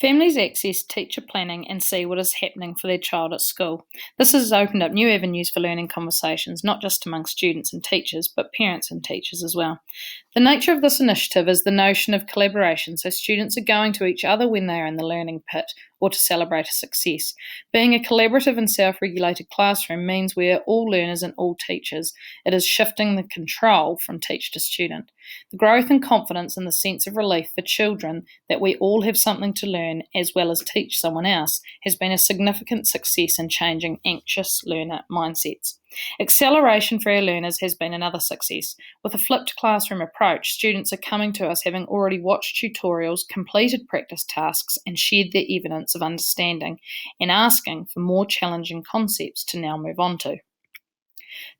Families access teacher planning and see what is happening for their child at school. This has opened up new avenues for learning conversations, not just among students and teachers, but parents and teachers as well. The nature of this initiative is the notion of collaboration, so students are going to each other when they are in the learning pit or to celebrate a success. Being a collaborative and self regulated classroom means we are all learners and all teachers. It is shifting the control from teacher to student. The growth and confidence and the sense of relief for children that we all have something to learn as well as teach someone else has been a significant success in changing anxious learner mindsets. Acceleration for our learners has been another success. With a flipped classroom approach, students are coming to us having already watched tutorials, completed practice tasks, and shared their evidence of understanding, and asking for more challenging concepts to now move on to.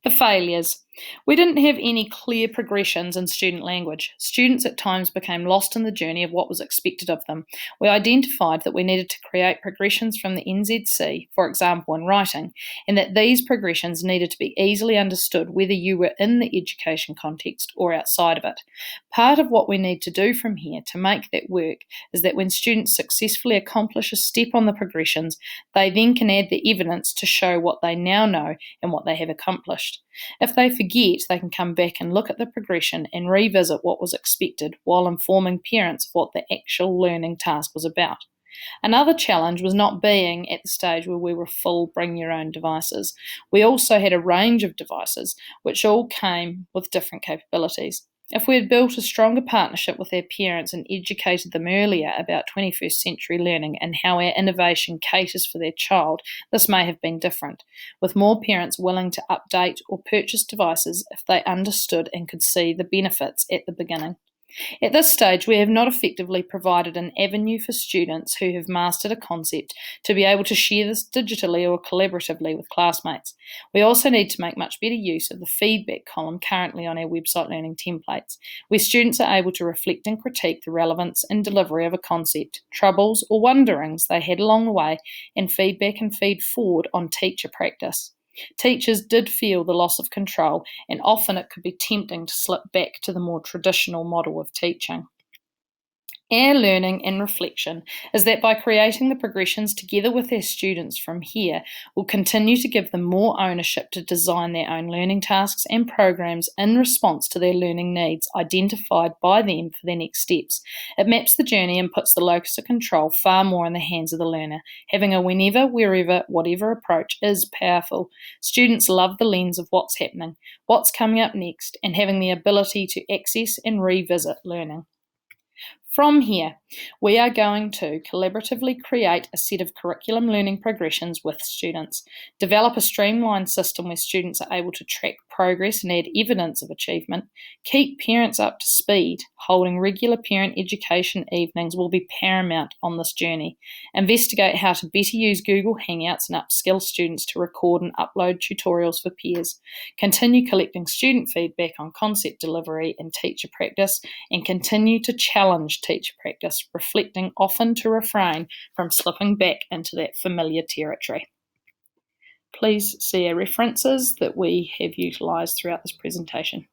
The failures. We didn't have any clear progressions in student language. Students at times became lost in the journey of what was expected of them. We identified that we needed to create progressions from the NZC, for example in writing, and that these progressions needed to be easily understood whether you were in the education context or outside of it. Part of what we need to do from here to make that work is that when students successfully accomplish a step on the progressions, they then can add the evidence to show what they now know and what they have accomplished. If they forget, they can come back and look at the progression and revisit what was expected while informing parents of what the actual learning task was about. Another challenge was not being at the stage where we were full bring your own devices. We also had a range of devices which all came with different capabilities. If we had built a stronger partnership with our parents and educated them earlier about 21st century learning and how our innovation caters for their child, this may have been different, with more parents willing to update or purchase devices if they understood and could see the benefits at the beginning. At this stage, we have not effectively provided an avenue for students who have mastered a concept to be able to share this digitally or collaboratively with classmates. We also need to make much better use of the feedback column currently on our website learning templates, where students are able to reflect and critique the relevance and delivery of a concept, troubles or wonderings they had along the way, and feedback and feed forward on teacher practice. Teachers did feel the loss of control, and often it could be tempting to slip back to the more traditional model of teaching. Our learning and reflection is that by creating the progressions together with our students from here, we'll continue to give them more ownership to design their own learning tasks and programs in response to their learning needs identified by them for their next steps. It maps the journey and puts the locus of control far more in the hands of the learner. Having a whenever, wherever, whatever approach is powerful. Students love the lens of what's happening, what's coming up next, and having the ability to access and revisit learning. From here, we are going to collaboratively create a set of curriculum learning progressions with students, develop a streamlined system where students are able to track progress and add evidence of achievement, keep parents up to speed. Holding regular parent education evenings will be paramount on this journey. Investigate how to better use Google Hangouts and upskill students to record and upload tutorials for peers. Continue collecting student feedback on concept delivery and teacher practice, and continue to challenge teacher practice, reflecting often to refrain from slipping back into that familiar territory. Please see our references that we have utilised throughout this presentation.